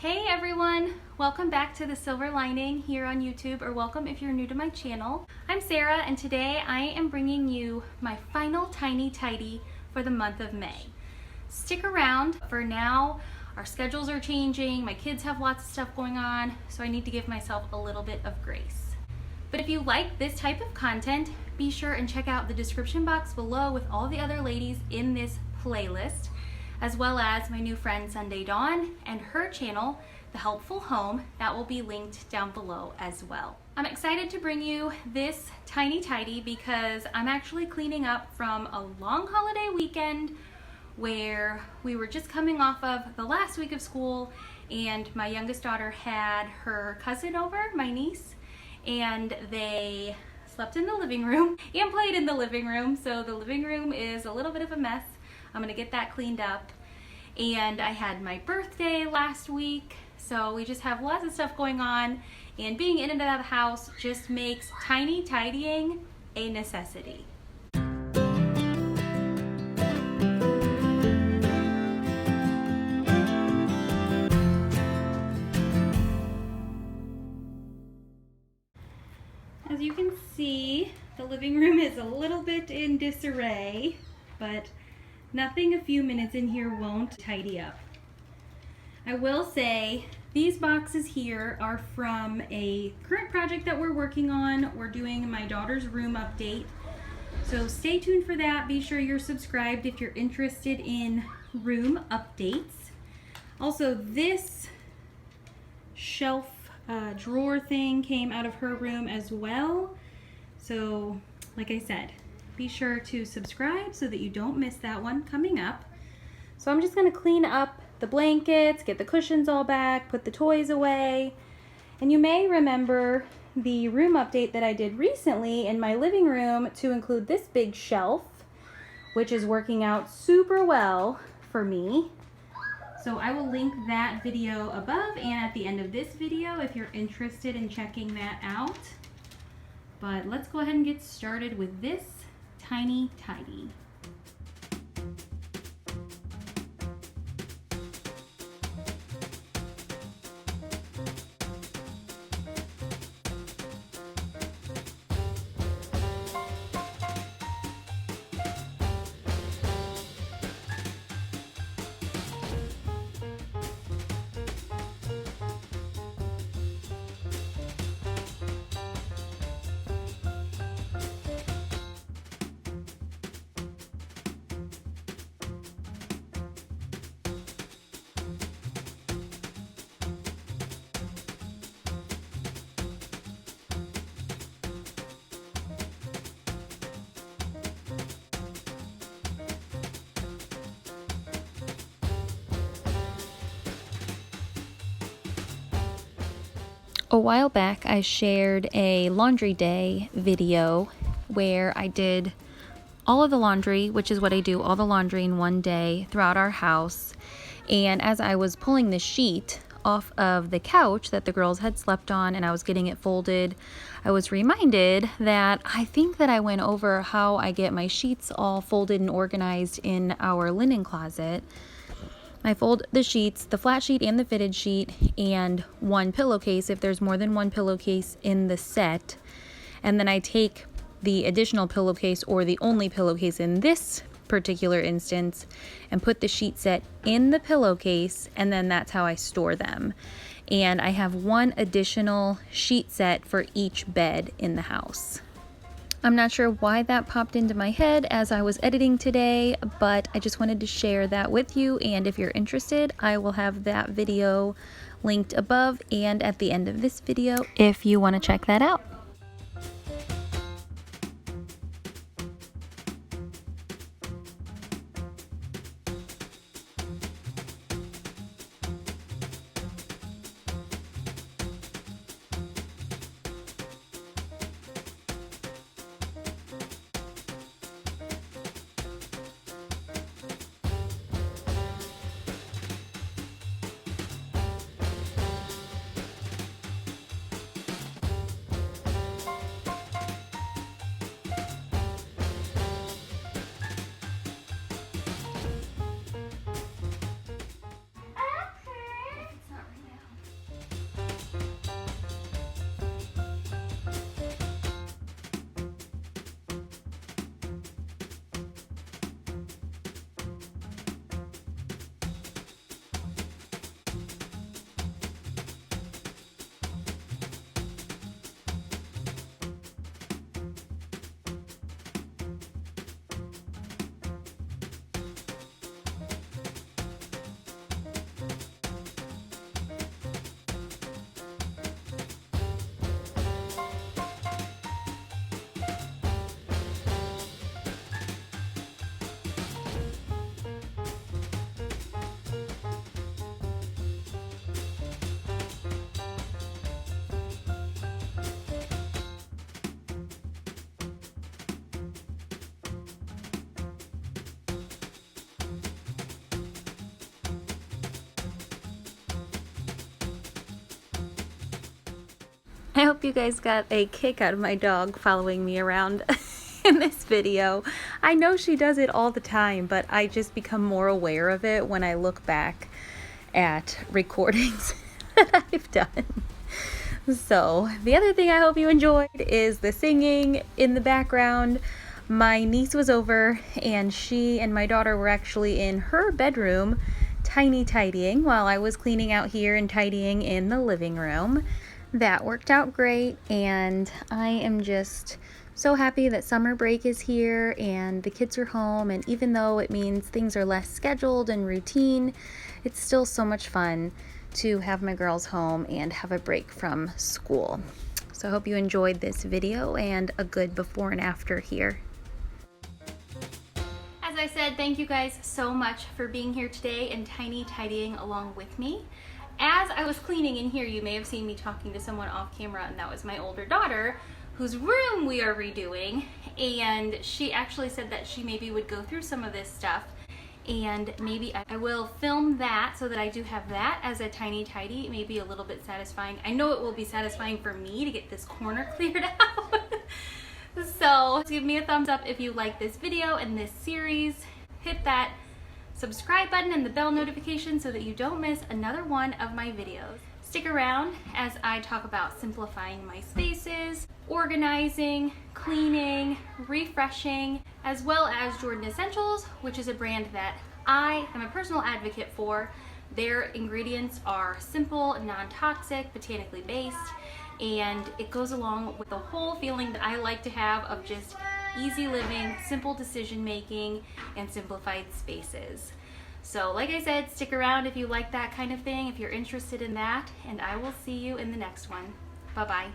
Hey everyone, welcome back to The Silver Lining here on YouTube, or welcome if you're new to my channel. I'm Sarah and today I am bringing you my final tiny tidy for the month of May. Stick around. For now, our schedules are changing, my kids have lots of stuff going on, so I need to give myself a little bit of grace. But if you like this type of content, be sure and check out the description box below with all the other ladies in this playlist, as well as my new friend Sunday Dawn and her channel, The Helpful Home, that will be linked down below as well. I'm excited to bring you this tiny tidy because I'm actually cleaning up from a long holiday weekend where we were just coming off of the last week of school, and my youngest daughter had her cousin over, my niece, and they slept in the living room and played in the living room. So the living room is a little bit of a mess. I'm gonna get that cleaned up. And I had my birthday last week, so we just have lots of stuff going on, and being in and out of the house just makes tiny tidying a necessity. As you can see, the living room is a little bit in disarray, but nothing a few minutes in here won't tidy up. I will say these boxes here are from a current project that we're working on. We're doing my daughter's room update. So stay tuned for that. Be sure you're subscribed if you're interested in room updates. Also, this shelf drawer thing came out of her room as well. So like I said, be sure to subscribe so that you don't miss that one coming up. So I'm just going to clean up the blankets, get the cushions all back, put the toys away. And you may remember the room update that I did recently in my living room to include this big shelf, which is working out super well for me. So I will link that video above and at the end of this video if you're interested in checking that out. But let's go ahead and get started with this tiny tidy. A while back, I shared a laundry day video where I did all of the laundry, which is what I do, all the laundry in one day throughout our house. And as I was pulling the sheet off of the couch that the girls had slept on and I was getting it folded, I was reminded that I think that I went over how I get my sheets all folded and organized in our linen closet. I fold the sheets, the flat sheet and the fitted sheet, and one pillowcase if there's more than one pillowcase in the set. And then I take the additional pillowcase, or the only pillowcase in this particular instance, and put the sheet set in the pillowcase, and then that's how I store them. And I have one additional sheet set for each bed in the house. I'm not sure why that popped into my head as I was editing today, but I just wanted to share that with you, and if you're interested, I will have that video linked above and at the end of this video if you want to check that out. I hope you guys got a kick out of my dog following me around in this video. I know she does it all the time, but I just become more aware of it when I look back at recordings that I've done. So the other thing I hope you enjoyed is the singing in the background. My niece was over and she and my daughter were actually in her bedroom tiny tidying while I was cleaning out here and tidying in the living room. That worked out great, and I am just so happy that summer break is here and the kids are home, and even though it means things are less scheduled and routine, it's still so much fun to have my girls home and have a break from school. So I hope you enjoyed this video and a good before and after here. As I said, thank you guys so much for being here today and tiny tidying along with me. As I was cleaning in here, you may have seen me talking to someone off camera, and that was my older daughter, whose room we are redoing, and she actually said that she maybe would go through some of this stuff, and maybe I will film that so that I do have that as a tiny tidy. It may be a little bit satisfying. I know it will be satisfying for me to get this corner cleared out. So give me a thumbs up if you like this video and this series. Hit that subscribe button and the bell notification so that you don't miss another one of my videos. Stick around as I talk about simplifying my spaces, organizing, cleaning, refreshing, as well as Jordan Essentials, which is a brand that I am a personal advocate for. Their ingredients are simple, non-toxic, botanically based, and it goes along with the whole feeling that I like to have of just easy living, simple decision making, and simplified spaces. So like I said, stick around if you like that kind of thing, if you're interested in that, and I will see you in the next one. Bye-bye.